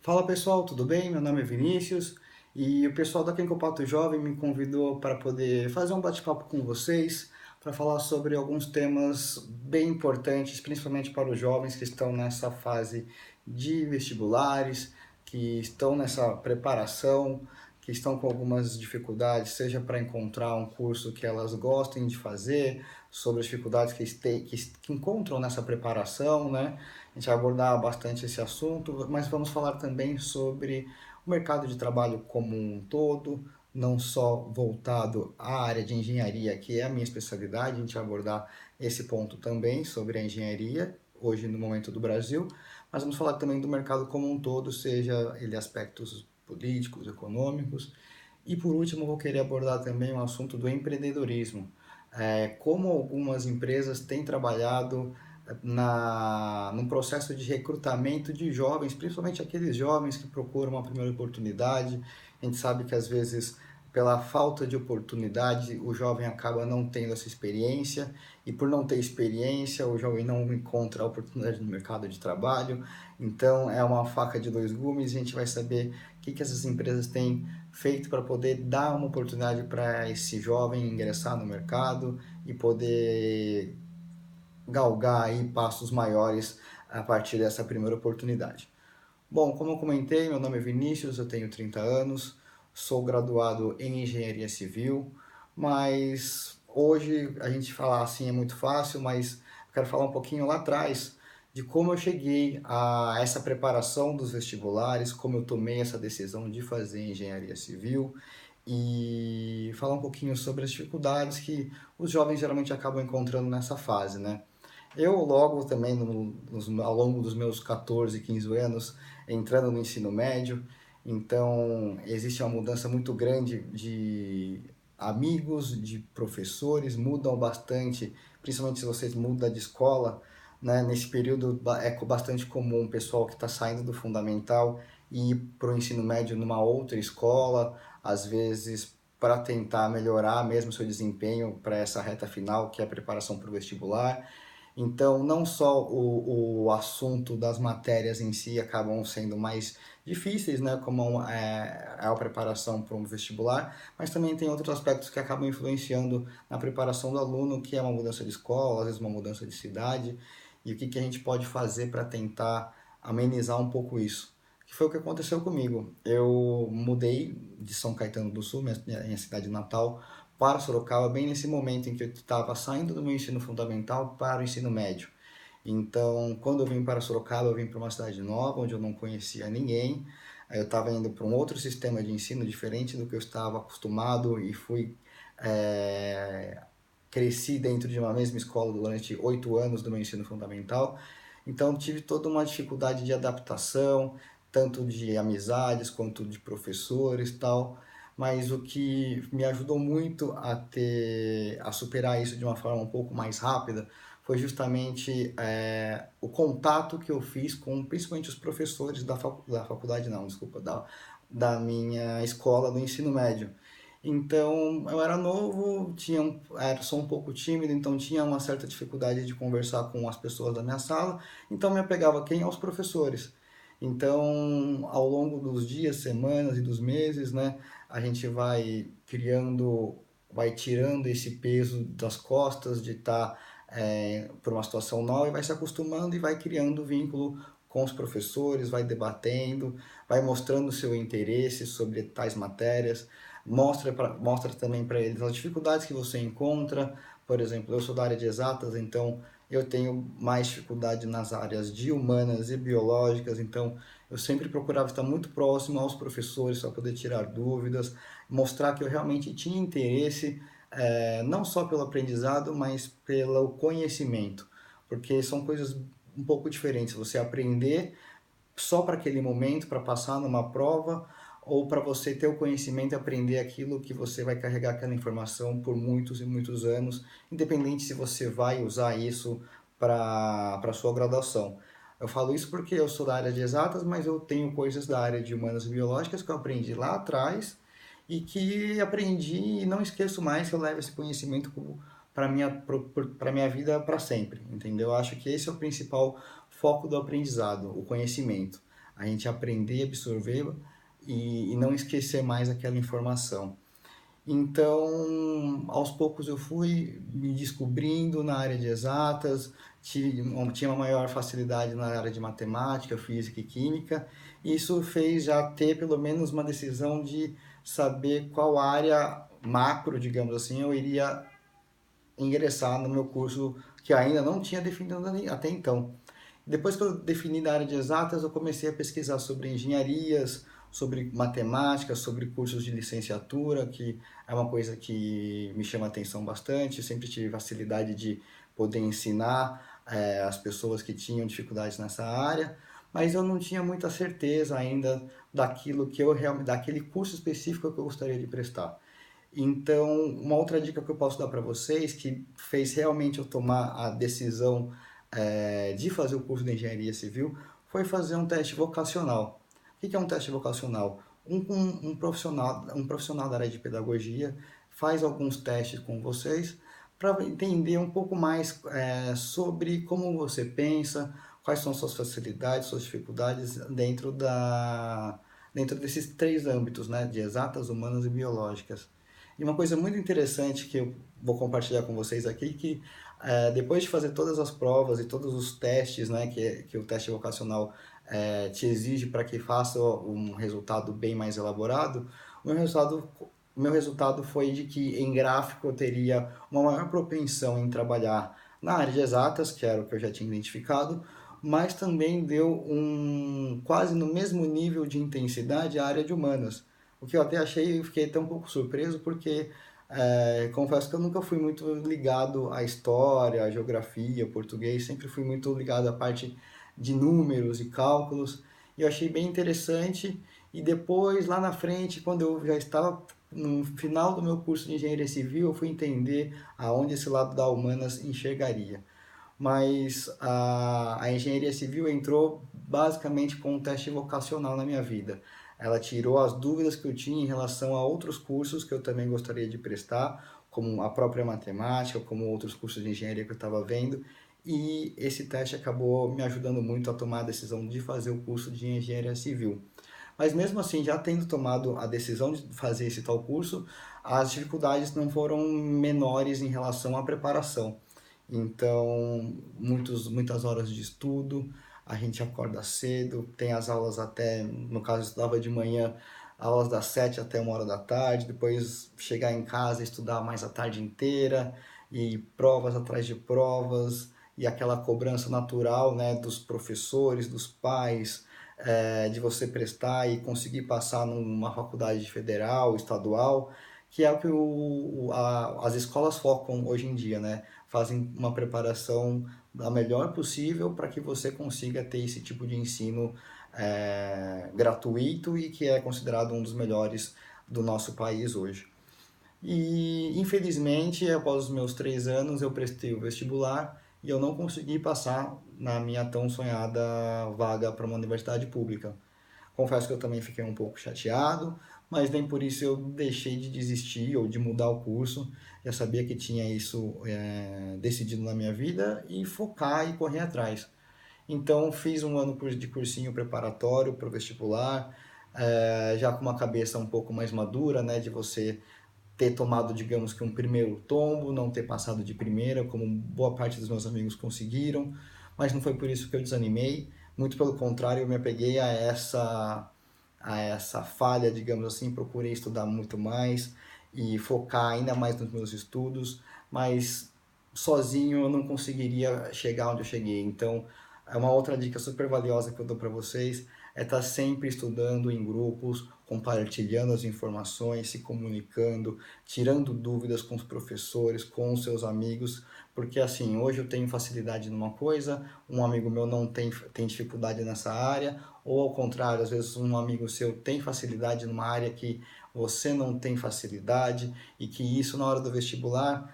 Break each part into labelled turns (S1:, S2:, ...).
S1: Fala pessoal, tudo bem? Meu nome é Vinícius e o pessoal da Quem Pato Jovem me convidou para poder fazer um bate-papo com vocês, para falar sobre alguns temas bem importantes, principalmente para os jovens que estão nessa fase de vestibulares, que estão nessa preparação, que estão com algumas dificuldades, seja para encontrar um curso que elas gostem de fazer, sobre as dificuldades que encontram nessa preparação, né? A gente vai abordar bastante esse assunto, mas vamos falar também sobre o mercado de trabalho como um todo, não só voltado à área de engenharia, que é a minha especialidade, a gente vai abordar esse ponto também sobre a engenharia, hoje no momento do Brasil, mas vamos falar também do mercado como um todo, seja ele aspectos políticos, econômicos, e por último vou querer abordar também o assunto do empreendedorismo, como algumas empresas têm trabalhado num processo de recrutamento de jovens, principalmente aqueles jovens que procuram uma primeira oportunidade. A gente sabe que às vezes, pela falta de oportunidade, o jovem acaba não tendo essa experiência, e por não ter experiência, o jovem não encontra a oportunidade no mercado de trabalho. Então, é uma faca de dois gumes, a gente vai saber o que essas empresas têm feito para poder dar uma oportunidade para esse jovem ingressar no mercado e poder galgar aí passos maiores a partir dessa primeira oportunidade. Bom, como eu comentei, meu nome é Vinícius, eu tenho 30 anos, sou graduado em Engenharia Civil, mas hoje a gente falar assim é muito fácil, mas eu quero falar um pouquinho lá atrás de como eu cheguei a essa preparação dos vestibulares, como eu tomei essa decisão de fazer Engenharia Civil e falar um pouquinho sobre as dificuldades que os jovens geralmente acabam encontrando nessa fase, né? Eu logo também, ao longo dos meus 14, 15 anos, entrando no ensino médio, então existe uma mudança muito grande de amigos, de professores, mudam bastante, principalmente se vocês mudam de escola, né? Nesse período é bastante comum o pessoal que está saindo do fundamental ir para o ensino médio numa outra escola, às vezes para tentar melhorar mesmo seu desempenho para essa reta final, que é a preparação para o vestibular. Então, não só o assunto das matérias em si acabam sendo mais difíceis, né, como é a preparação para um vestibular, mas também tem outros aspectos que acabam influenciando na preparação do aluno, que é uma mudança de escola, às vezes uma mudança de cidade, e o que, que a gente pode fazer para tentar amenizar um pouco isso. Que foi o que aconteceu comigo. Eu mudei de São Caetano do Sul, minha cidade natal, para Sorocaba bem nesse momento em que eu estava saindo do meu ensino fundamental para o ensino médio. Então, quando eu vim para Sorocaba, eu vim para uma cidade nova, onde eu não conhecia ninguém. Eu estava indo para um outro sistema de ensino diferente do que eu estava acostumado e é, cresci dentro de uma mesma escola durante 8 anos do meu ensino fundamental. Então, tive toda uma dificuldade de adaptação, tanto de amizades quanto de professores e tal, mas o que me ajudou muito a superar isso de uma forma um pouco mais rápida foi justamente o contato que eu fiz com principalmente os professores da faculdade, não, desculpa, da minha escola do ensino médio. Então, eu era novo, sou um pouco tímido, então tinha uma certa dificuldade de conversar com as pessoas da minha sala, então me apegava quem? Aos professores. Então, ao longo dos dias, semanas e dos meses, né, a gente vai tirando esse peso das costas de estar por uma situação nova e vai se acostumando e vai criando vínculo com os professores, vai debatendo, vai mostrando seu interesse sobre tais matérias, mostra também para eles as dificuldades que você encontra. Por exemplo, eu sou da área de exatas, então eu tenho mais dificuldade nas áreas de humanas e biológicas, então eu sempre procurava estar muito próximo aos professores para poder tirar dúvidas, mostrar que eu realmente tinha interesse, não só pelo aprendizado, mas pelo conhecimento, porque são coisas um pouco diferentes. Você aprender só para aquele momento, para passar numa prova, ou para você ter o conhecimento e aprender aquilo que você vai carregar aquela informação por muitos e muitos anos, independente se você vai usar isso para sua graduação. Eu falo isso porque eu sou da área de exatas, mas eu tenho coisas da área de humanas e biológicas que eu aprendi lá atrás e que aprendi e não esqueço mais, que eu levo esse conhecimento para minha vida para sempre, entendeu? Eu acho que esse é o principal foco do aprendizado, o conhecimento. a gente aprender e absorver e não esquecer mais aquela informação. Então, aos poucos eu fui me descobrindo na área de exatas, tinha uma maior facilidade na área de matemática, física e química. Isso fez já ter pelo menos uma decisão de saber qual área macro, digamos assim, eu iria ingressar no meu curso que ainda não tinha definido até então. Depois que eu defini da área de exatas, eu comecei a pesquisar sobre engenharias, sobre matemática, sobre cursos de licenciatura, que é uma coisa que me chama a atenção bastante. Eu sempre tive facilidade de poder ensinar as pessoas que tinham dificuldades nessa área, mas eu não tinha muita certeza ainda daquilo que eu daquele curso específico que eu gostaria de prestar. Então, uma outra dica que eu posso dar para vocês, que fez realmente eu tomar a decisão de fazer o curso de engenharia civil, foi fazer um teste vocacional. O que é um teste vocacional? Um profissional da área de pedagogia faz alguns testes com vocês para entender um pouco mais sobre como você pensa, quais são suas facilidades, suas dificuldades dentro desses três âmbitos, né, de exatas, humanas e biológicas. E uma coisa muito interessante que eu vou compartilhar com vocês aqui, que depois de fazer todas as provas e todos os testes, né, que o teste vocacional te exige para que faça um resultado bem mais elaborado, o meu resultado, o meu resultado foi de que em gráfico eu teria uma maior propensão em trabalhar na área de exatas, que era o que eu já tinha identificado, mas também deu quase no mesmo nível de intensidade a área de humanas. O que eu até achei, fiquei até um pouco surpreso, porque confesso que eu nunca fui muito ligado à história, à geografia, ao português, sempre fui muito ligado à parte de números e cálculos, e eu achei bem interessante. E depois, lá na frente, quando eu já estava no final do meu curso de engenharia civil, eu fui entender aonde esse lado da humanas enxergaria. Mas a engenharia civil entrou basicamente com um teste vocacional na minha vida. Ela tirou as dúvidas que eu tinha em relação a outros cursos que eu também gostaria de prestar, como a própria matemática, como outros cursos de engenharia que eu estava vendo, e esse teste acabou me ajudando muito a tomar a decisão de fazer o curso de engenharia civil. Mas mesmo assim, já tendo tomado a decisão de fazer esse tal curso, as dificuldades não foram menores em relação à preparação. Então, muitas horas de estudo, a gente acorda cedo, tem as aulas até, no caso eu estudava de manhã, aulas das 7 até 1 hora da tarde, depois chegar em casa e estudar mais a tarde inteira, e provas atrás de provas, e aquela cobrança natural, né, dos professores, dos pais, de você prestar e conseguir passar numa faculdade federal, estadual, que é o que as escolas focam hoje em dia, né? Fazem uma preparação da melhor possível para que você consiga ter esse tipo de ensino gratuito e que é considerado um dos melhores do nosso país hoje. E infelizmente, após os meus 3 anos, eu prestei o vestibular e eu não consegui passar na minha tão sonhada vaga para uma universidade pública. Confesso que eu também fiquei um pouco chateado, mas nem por isso eu deixei de desistir ou de mudar o curso. Já sabia que tinha isso decidido na minha vida e focar e correr atrás. Então fiz um ano de cursinho preparatório para o vestibular, já com uma cabeça um pouco mais madura, né, de você ter tomado, digamos que um primeiro tombo, não ter passado de primeira, como boa parte dos meus amigos conseguiram, mas não foi por isso que eu desanimei, muito pelo contrário, eu me apeguei a essa falha, digamos assim, procurei estudar muito mais e focar ainda mais nos meus estudos, mas sozinho eu não conseguiria chegar onde eu cheguei. Então, é uma outra dica super valiosa que eu dou para vocês é estar sempre estudando em grupos, compartilhando as informações, se comunicando, tirando dúvidas com os professores, com os seus amigos, porque assim, hoje eu tenho facilidade numa coisa, um amigo meu não tem dificuldade nessa área, ou ao contrário, às vezes um amigo seu tem facilidade numa área que você não tem facilidade, e que isso na hora do vestibular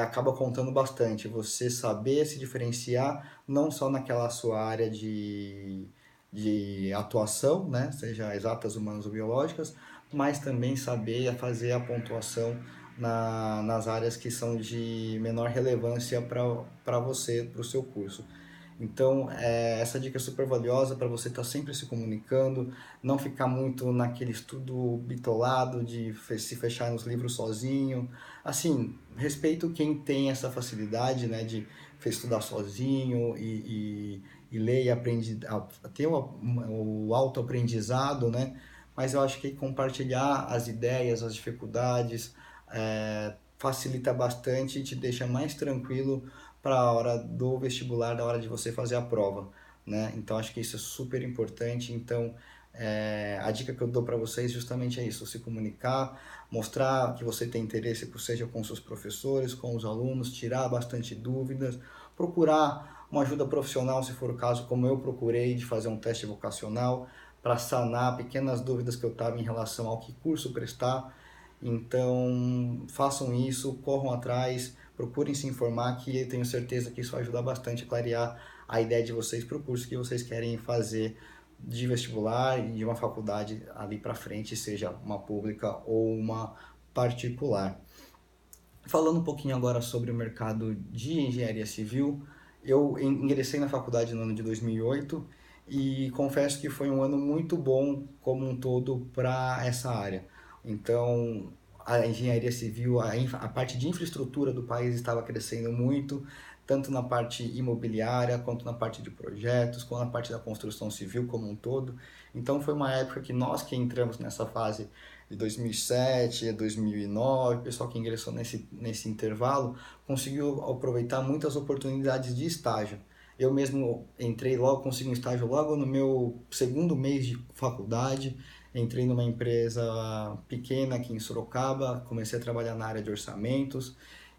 S1: acaba contando bastante. Você saber se diferenciar, não só naquela sua área de atuação, né, seja exatas, humanas ou biológicas, mas também saber fazer a pontuação nas áreas que são de menor relevância para você, para o seu curso. Então, essa dica é super valiosa para você estar sempre se comunicando, não ficar muito naquele estudo bitolado de se fechar nos livros sozinho. Assim, respeito quem tem essa facilidade, né, de estudar sozinho e ler e aprender, ter o autoaprendizado, né? Mas eu acho que compartilhar as ideias, as dificuldades, facilita bastante e te deixa mais tranquilo para a hora do vestibular, da hora de você fazer a prova, né? Então acho que isso é super importante. Então a dica que eu dou para vocês justamente é isso: se comunicar, mostrar que você tem interesse, seja com seus professores, com os alunos, tirar bastante dúvidas, procurar uma ajuda profissional, se for o caso, como eu procurei, de fazer um teste vocacional para sanar pequenas dúvidas que eu estava em relação ao que curso prestar. Então, façam isso, corram atrás, procurem se informar, que eu tenho certeza que isso vai ajudar bastante a clarear a ideia de vocês para o curso que vocês querem fazer de vestibular e de uma faculdade ali para frente, seja uma pública ou uma particular. Falando um pouquinho agora sobre o mercado de engenharia civil, eu ingressei na faculdade no ano de 2008 e confesso que foi um ano muito bom como um todo para essa área. Então, a engenharia civil, a parte de infraestrutura do país estava crescendo muito, tanto na parte imobiliária, quanto na parte de projetos, quanto na parte da construção civil como um todo. Então, foi uma época que nós que entramos nessa fase de 2007 a 2009, o pessoal que ingressou nesse intervalo conseguiu aproveitar muitas oportunidades de estágio. Eu mesmo entrei logo, consegui um estágio logo no meu segundo mês de faculdade, entrei numa empresa pequena aqui em Sorocaba, comecei a trabalhar na área de orçamentos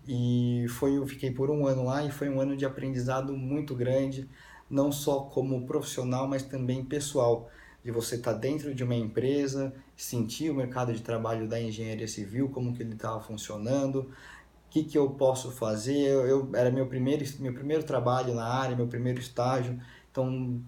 S1: e eu fiquei por um ano lá e foi um ano de aprendizado muito grande, não só como profissional, mas também pessoal, de você estar dentro de uma empresa, sentir o mercado de trabalho da engenharia civil, como que ele estava funcionando, o que eu posso fazer. Era meu primeiro trabalho na área, meu primeiro estágio, então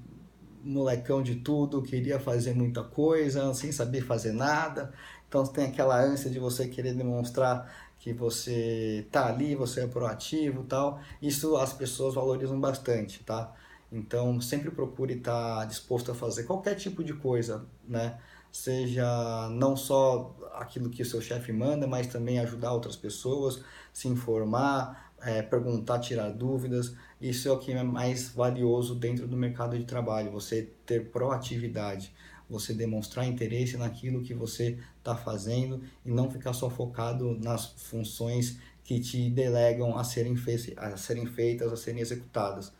S1: molecão de tudo, queria fazer muita coisa, sem saber fazer nada. Então tem aquela ânsia de você querer demonstrar que você tá ali, você é proativo, e tal. Isso as pessoas valorizam bastante, tá? Então sempre procure estar disposto a fazer qualquer tipo de coisa, né? Seja não só aquilo que o seu chefe manda, mas também ajudar outras pessoas, se informar, perguntar, tirar dúvidas. Isso é o que é mais valioso dentro do mercado de trabalho, você ter proatividade, você demonstrar interesse naquilo que você está fazendo e não ficar só focado nas funções que te delegam a serem feitas, a serem executadas.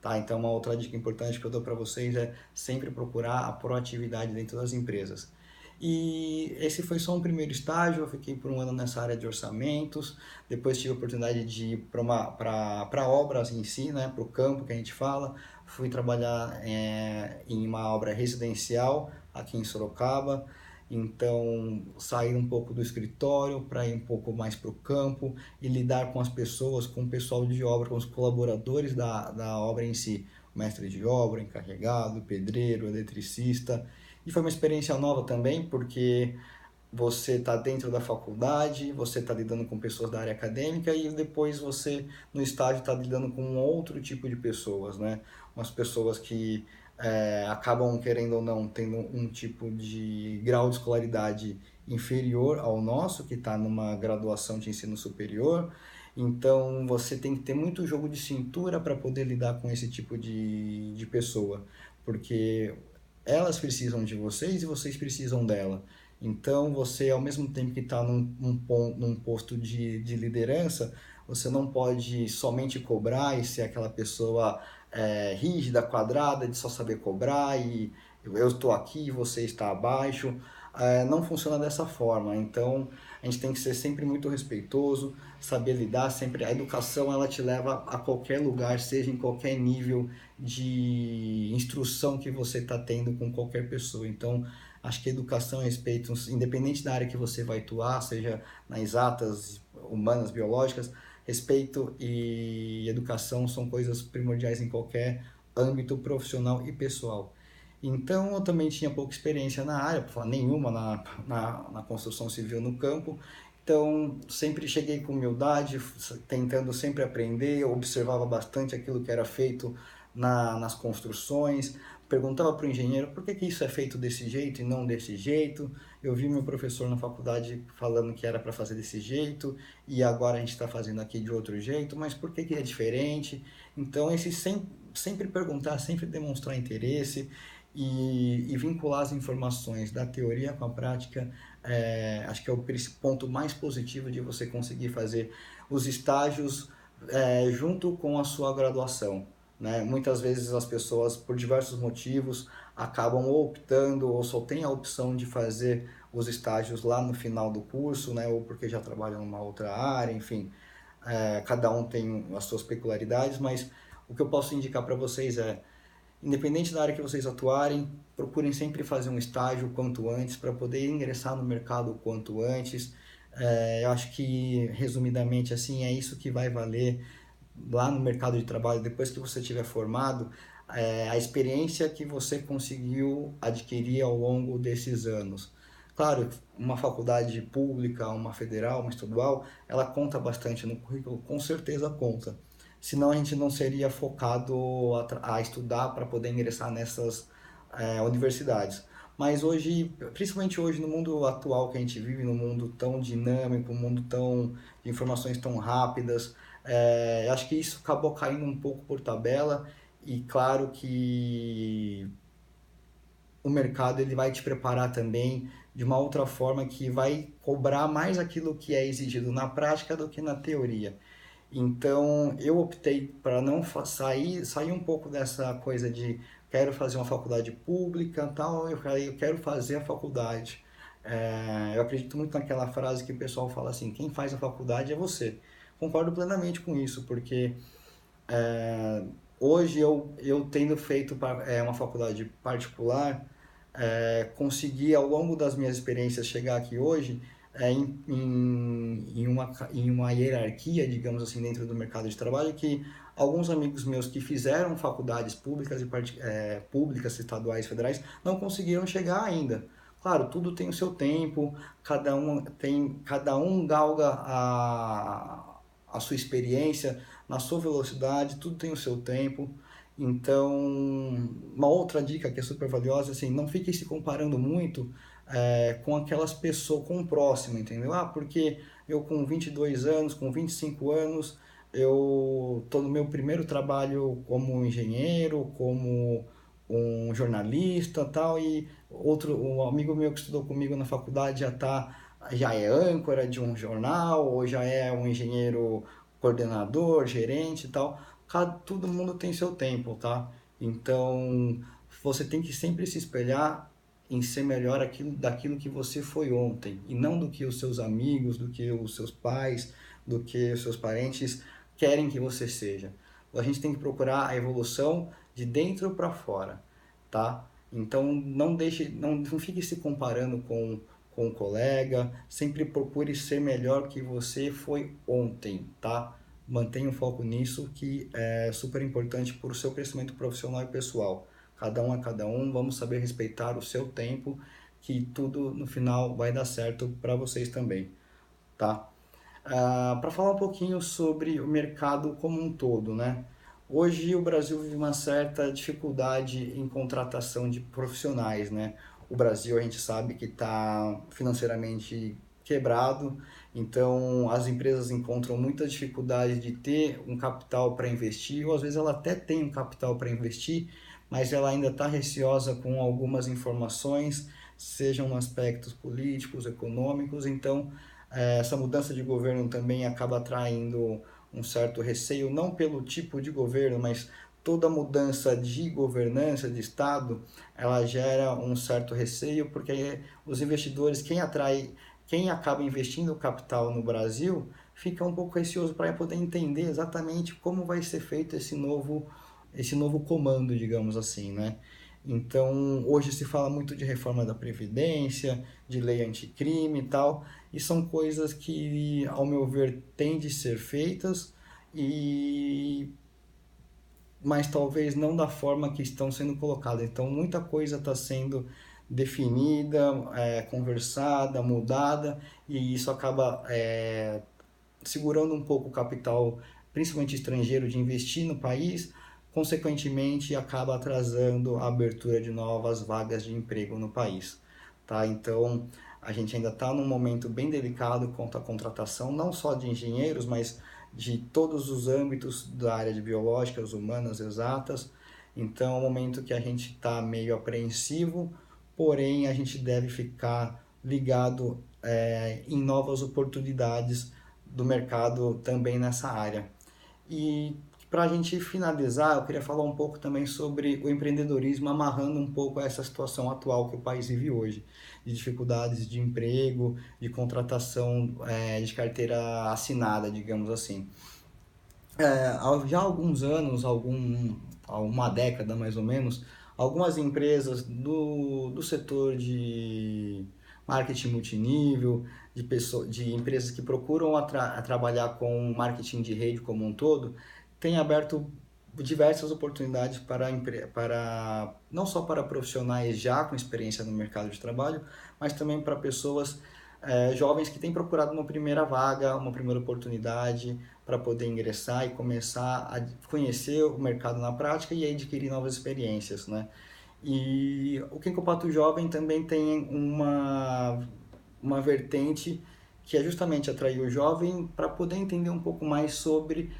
S1: Tá? Então, uma outra dica importante que eu dou para vocês é sempre procurar a proatividade dentro das empresas. E esse foi só um primeiro estágio, eu fiquei por um ano nessa área de orçamentos, depois tive a oportunidade de ir para obras em si, né, para o campo que a gente fala, fui trabalhar em uma obra residencial aqui em Sorocaba, então sair um pouco do escritório para ir um pouco mais para o campo e lidar com as pessoas, com o pessoal de obra, com os colaboradores da obra em si, mestre de obra, encarregado, pedreiro, eletricista. E foi uma experiência nova também, porque você está dentro da faculdade, você está lidando com pessoas da área acadêmica e depois você, no estágio, está lidando com um outro tipo de pessoas, né? Umas pessoas que acabam, querendo ou não, tendo um tipo de grau de escolaridade inferior ao nosso, que está numa graduação de ensino superior. Então, você tem que ter muito jogo de cintura para poder lidar com esse tipo de pessoa, porque elas precisam de vocês e vocês precisam dela. Então, você, ao mesmo tempo que está num posto de liderança, você não pode somente cobrar e ser aquela pessoa rígida, quadrada, de só saber cobrar e eu estou aqui, você está abaixo. Não funciona dessa forma. Então, a gente tem que ser sempre muito respeitoso, saber lidar sempre. A educação, ela te leva a qualquer lugar, seja em qualquer nível de instrução que você está tendo com qualquer pessoa. Então, acho que educação e respeito, independente da área que você vai atuar, seja nas exatas, humanas, biológicas, respeito e educação são coisas primordiais em qualquer âmbito profissional e pessoal. Então, eu também tinha pouca experiência na área, para falar nenhuma na construção civil no campo. Então, sempre cheguei com humildade, tentando sempre aprender, eu observava bastante aquilo que era feito nas construções, perguntava para o engenheiro por que isso é feito desse jeito e não desse jeito. Eu vi meu professor na faculdade falando que era para fazer desse jeito e agora a gente está fazendo aqui de outro jeito, mas por que é diferente? Então, sempre perguntar, sempre demonstrar interesse e vincular as informações da teoria com a prática, acho que é o ponto mais positivo de você conseguir fazer os estágios junto com a sua graduação. Né? Muitas vezes as pessoas, por diversos motivos, acabam optando ou só tem a opção de fazer os estágios lá no final do curso, né? Ou porque já trabalham numa outra área, enfim, cada um tem as suas peculiaridades, mas o que eu posso indicar para vocês é, independente da área que vocês atuarem, procurem sempre fazer um estágio o quanto antes para poder ingressar no mercado o quanto antes. Eu acho que, resumidamente, assim, é isso que vai valer lá no mercado de trabalho depois que você estiver formado, a experiência que você conseguiu adquirir ao longo desses anos. Claro, uma faculdade pública, uma federal, uma estadual, ela conta bastante no currículo, com certeza conta. Senão a gente não seria focado a estudar para poder ingressar nessas universidades. Mas hoje, principalmente hoje no mundo atual que a gente vive, no mundo tão dinâmico, um mundo tão de informações tão rápidas, acho que isso acabou caindo um pouco por tabela e claro que o mercado ele vai te preparar também de uma outra forma que vai cobrar mais aquilo que é exigido na prática do que na teoria. Então eu optei para não sair um pouco dessa coisa de quero fazer uma faculdade pública, tal, eu quero fazer a faculdade. Eu acredito muito naquela frase que o pessoal fala assim, quem faz a faculdade é você. Concordo plenamente com isso, porque hoje eu tendo feito uma faculdade particular, consegui ao longo das minhas experiências chegar aqui hoje em uma hierarquia, digamos assim, dentro do mercado de trabalho, que alguns amigos meus que fizeram faculdades públicas, públicas, estaduais, federais, não conseguiram chegar ainda. Claro, tudo tem o seu tempo, cada um galga a sua experiência, na sua velocidade, tudo tem o seu tempo. Então, uma outra dica que é super valiosa, assim, não fique se comparando muito com aquelas pessoas, com o próximo, entendeu? Ah, porque eu com 22 anos, com 25 anos, eu estou no meu primeiro trabalho como engenheiro, como um jornalista tal, e um amigo meu que estudou comigo na faculdade já é âncora de um jornal, ou já é um engenheiro coordenador, gerente e tal. Todo mundo tem seu tempo, tá? Então, você tem que sempre se espelhar em ser melhor daquilo que você foi ontem, e não do que os seus amigos, do que os seus pais, do que os seus parentes querem que você seja. A gente tem que procurar a evolução de dentro para fora, tá? Então não fique se comparando com o colega, sempre procure ser melhor que você foi ontem, tá? Mantenha o foco nisso, que é super importante para o seu crescimento profissional e pessoal. Cada um é cada um, vamos saber respeitar o seu tempo, que tudo no final vai dar certo para vocês também, tá? Para falar um pouquinho sobre o mercado como um todo, né? Hoje o Brasil vive uma certa dificuldade em contratação de profissionais, né? O Brasil a gente sabe que está financeiramente quebrado, então as empresas encontram muita dificuldade de ter um capital para investir, ou às vezes ela até tem um capital para investir, mas ela ainda está receosa com algumas informações, sejam aspectos políticos, econômicos, então essa mudança de governo também acaba atraindo um certo receio, não pelo tipo de governo, mas toda mudança de governança, de Estado, ela gera um certo receio, porque os investidores, quem acaba investindo o capital no Brasil, fica um pouco receoso para poder entender exatamente como vai ser feito esse novo comando, digamos assim, né? Então, hoje se fala muito de reforma da Previdência, de lei anticrime e tal, e são coisas que, ao meu ver, têm de ser feitas, e mas talvez não da forma que estão sendo colocadas. Então, muita coisa está sendo definida, conversada, mudada, e isso acaba segurando um pouco o capital, principalmente estrangeiro, de investir no país, consequentemente acaba atrasando a abertura de novas vagas de emprego no país, tá? Então, a gente ainda está num momento bem delicado quanto à contratação, não só de engenheiros, mas de todos os âmbitos da área de biológicas, humanas, exatas. Então, é um momento que a gente está meio apreensivo, porém a gente deve ficar ligado em novas oportunidades do mercado também nessa área. E para a gente finalizar, eu queria falar um pouco também sobre o empreendedorismo, amarrando um pouco essa situação atual que o país vive hoje, de dificuldades de emprego, de contratação de carteira assinada, digamos assim. Já há alguns anos, há uma década mais ou menos, algumas empresas do setor de marketing multinível, de empresas que procuram a trabalhar com marketing de rede como um todo, têm aberto diversas oportunidades para não só para profissionais já com experiência no mercado de trabalho, mas também para pessoas jovens que têm procurado uma primeira vaga, uma primeira oportunidade para poder ingressar e começar a conhecer o mercado na prática e adquirir novas experiências, né? E o Kenko Pato Jovem também tem uma vertente que é justamente atrair o jovem para poder entender um pouco mais sobre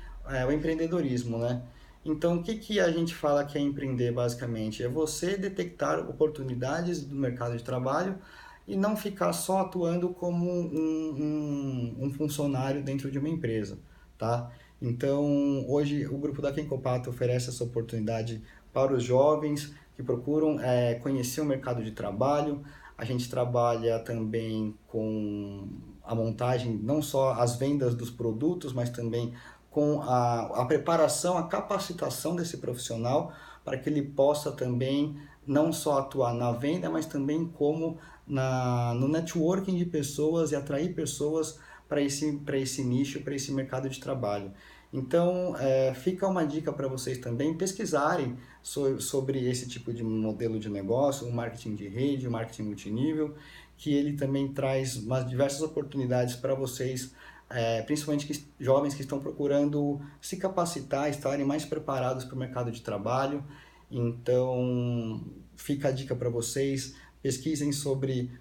S1: o empreendedorismo, né? Então, o que, que a gente fala que é empreender, basicamente? É você detectar oportunidades do mercado de trabalho e não ficar só atuando como um funcionário dentro de uma empresa, tá? Então, hoje o grupo da Kenkopato oferece essa oportunidade para os jovens que procuram conhecer o mercado de trabalho. A gente trabalha também com a montagem, não só as vendas dos produtos, mas também com a preparação, a capacitação desse profissional para que ele possa também não só atuar na venda, mas também como no networking de pessoas e atrair pessoas para esse nicho, para esse mercado de trabalho. Então, fica uma dica para vocês também pesquisarem sobre esse tipo de modelo de negócio, o marketing de rede, o marketing multinível, que ele também traz diversas oportunidades para vocês, principalmente jovens que estão procurando se capacitar, estarem mais preparados para o mercado de trabalho. Então, fica a dica para vocês, pesquisem sobre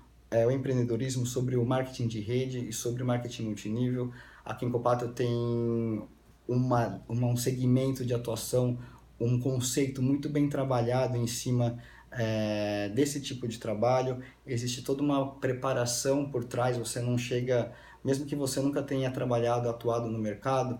S1: o empreendedorismo, sobre o marketing de rede e sobre o marketing multinível. Aqui em Copato tem um segmento de atuação, um conceito muito bem trabalhado em cima desse tipo de trabalho. Existe toda uma preparação por trás, você não chega, mesmo que você nunca tenha trabalhado, atuado no mercado,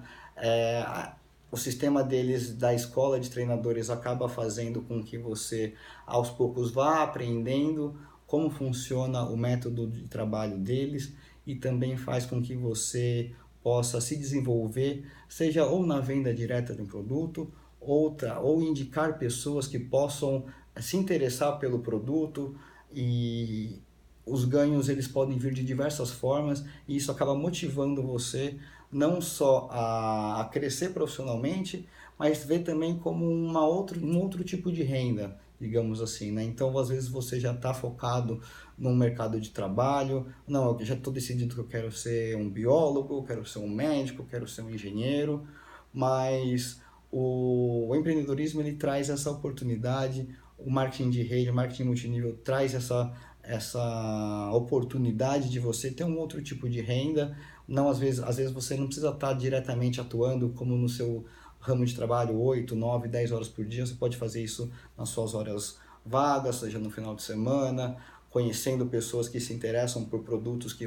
S1: o sistema deles, da escola de treinadores, acaba fazendo com que você, aos poucos, vá aprendendo como funciona o método de trabalho deles e também faz com que você possa se desenvolver, seja ou na venda direta de um produto, ou indicar pessoas que possam se interessar pelo produto, e os ganhos eles podem vir de diversas formas e isso acaba motivando você não só a crescer profissionalmente, mas ver também como um outro tipo de renda, digamos assim, né? Então, às vezes você já está focado no mercado de trabalho, não, eu já estou decidido que eu quero ser um biólogo, eu quero ser um médico, eu quero ser um engenheiro, mas o empreendedorismo ele traz essa oportunidade, o marketing de rede, o marketing multinível traz essa oportunidade de você ter um outro tipo de renda, não às vezes você não precisa estar diretamente atuando como no seu ramo de trabalho 8, 9, 10 horas por dia, você pode fazer isso nas suas horas vagas, seja no final de semana, conhecendo pessoas que se interessam por produtos que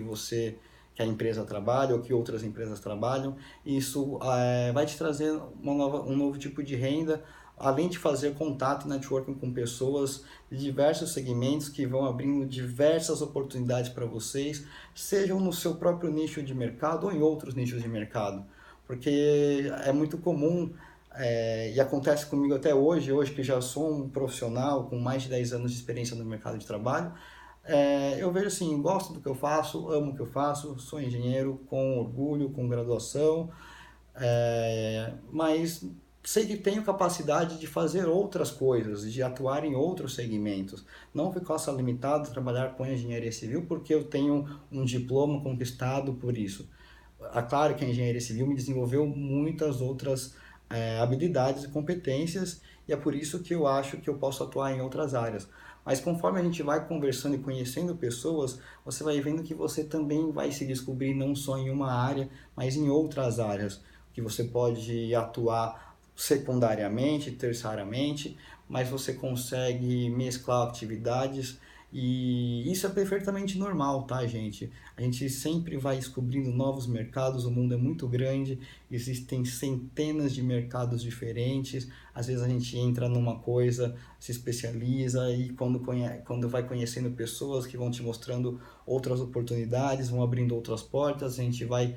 S1: a empresa trabalha ou que outras empresas trabalham. Isso vai te trazer um novo tipo de renda, além de fazer contato e networking com pessoas de diversos segmentos que vão abrindo diversas oportunidades para vocês, sejam no seu próprio nicho de mercado ou em outros nichos de mercado. Porque é muito comum, e acontece comigo até hoje que já sou um profissional com mais de 10 anos de experiência no mercado de trabalho, eu vejo assim, gosto do que eu faço, amo o que eu faço, sou engenheiro com orgulho, com graduação, mas sei que tenho capacidade de fazer outras coisas, de atuar em outros segmentos. Não ficar só limitado a trabalhar com engenharia civil porque eu tenho um diploma conquistado por isso. É claro que a engenharia civil me desenvolveu muitas outras habilidades e competências, e é por isso que eu acho que eu posso atuar em outras áreas. Mas conforme a gente vai conversando e conhecendo pessoas, você vai vendo que você também vai se descobrir não só em uma área, mas em outras áreas, que você pode atuar secundariamente, terciariamente, mas você consegue mesclar atividades e isso é perfeitamente normal, tá, gente? A gente sempre vai descobrindo novos mercados, o mundo é muito grande, existem centenas de mercados diferentes. Às vezes a gente entra numa coisa, se especializa e quando vai conhecendo pessoas que vão te mostrando outras oportunidades, vão abrindo outras portas, a gente vai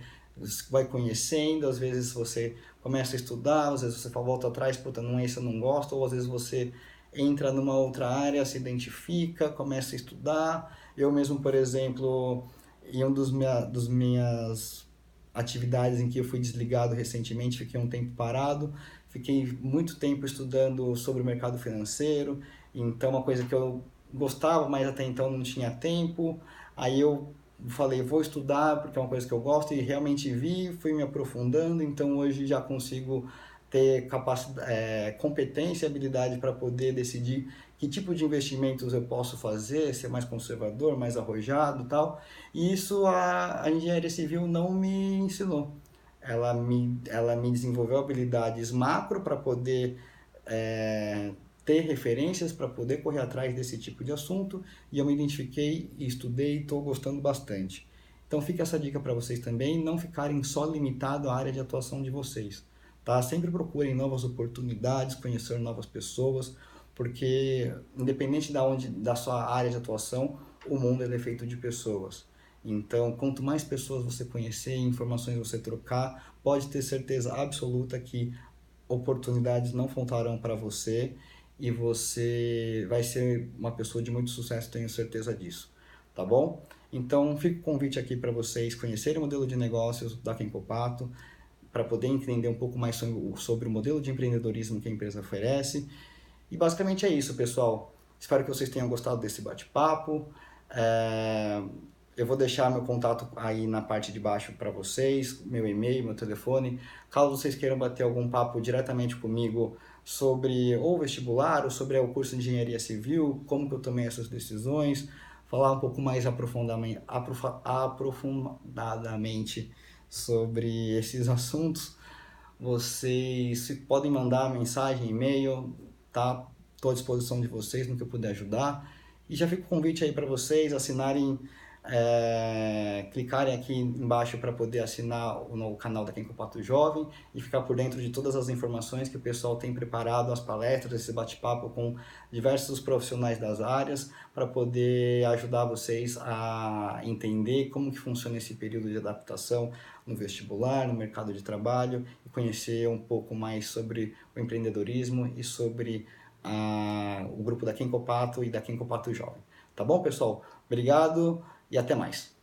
S1: conhecendo, às vezes você começa a estudar, às vezes você volta atrás, puta, não é isso, eu não gosto, ou às vezes você entra numa outra área, se identifica, começa a estudar. Eu mesmo, por exemplo, em dos minhas atividades em que eu fui desligado recentemente, fiquei um tempo parado, fiquei muito tempo estudando sobre o mercado financeiro, então uma coisa que eu gostava, mas até então não tinha tempo. Aí eu falei, vou estudar porque é uma coisa que eu gosto e realmente vi, fui me aprofundando, então hoje já consigo ter competência e habilidade para poder decidir que tipo de investimentos eu posso fazer, ser mais conservador, mais arrojado e tal. E isso a engenharia civil não me ensinou. Ela me desenvolveu habilidades macro para poder é, ter referências, para poder correr atrás desse tipo de assunto, e eu me identifiquei e estudei e estou gostando bastante. Então fica essa dica para vocês também, não ficarem só limitados à área de atuação de vocês. Tá? Sempre procurem novas oportunidades, conhecer novas pessoas, porque independente da sua área de atuação, o mundo é feito de pessoas. Então, quanto mais pessoas você conhecer, informações você trocar, pode ter certeza absoluta que oportunidades não faltarão para você e você vai ser uma pessoa de muito sucesso, tenho certeza disso. Tá bom? Então, fica o convite aqui para vocês conhecerem o modelo de negócios da Kenkopato, para poder entender um pouco mais sobre o modelo de empreendedorismo que a empresa oferece. E basicamente é isso, pessoal. Espero que vocês tenham gostado desse bate-papo. É, Eu vou deixar meu contato aí na parte de baixo para vocês, meu e-mail, meu telefone. Caso vocês queiram bater algum papo diretamente comigo sobre ou vestibular ou sobre o curso de engenharia civil, como que eu tomei essas decisões, falar um pouco mais aprofundadamente sobre esses assuntos, vocês podem mandar mensagem, e-mail, tá? Estou à disposição de vocês no que eu puder ajudar. E já fica o convite aí para vocês assinarem, clicarem aqui embaixo para poder assinar o canal da Kenko Pato Jovem e ficar por dentro de todas as informações que o pessoal tem preparado, as palestras, esse bate-papo com diversos profissionais das áreas para poder ajudar vocês a entender como que funciona esse período de adaptação no vestibular, no mercado de trabalho e conhecer um pouco mais sobre o empreendedorismo e sobre o grupo da Kenko Pato e da Kenko Pato Jovem. Tá bom, pessoal? Obrigado e até mais.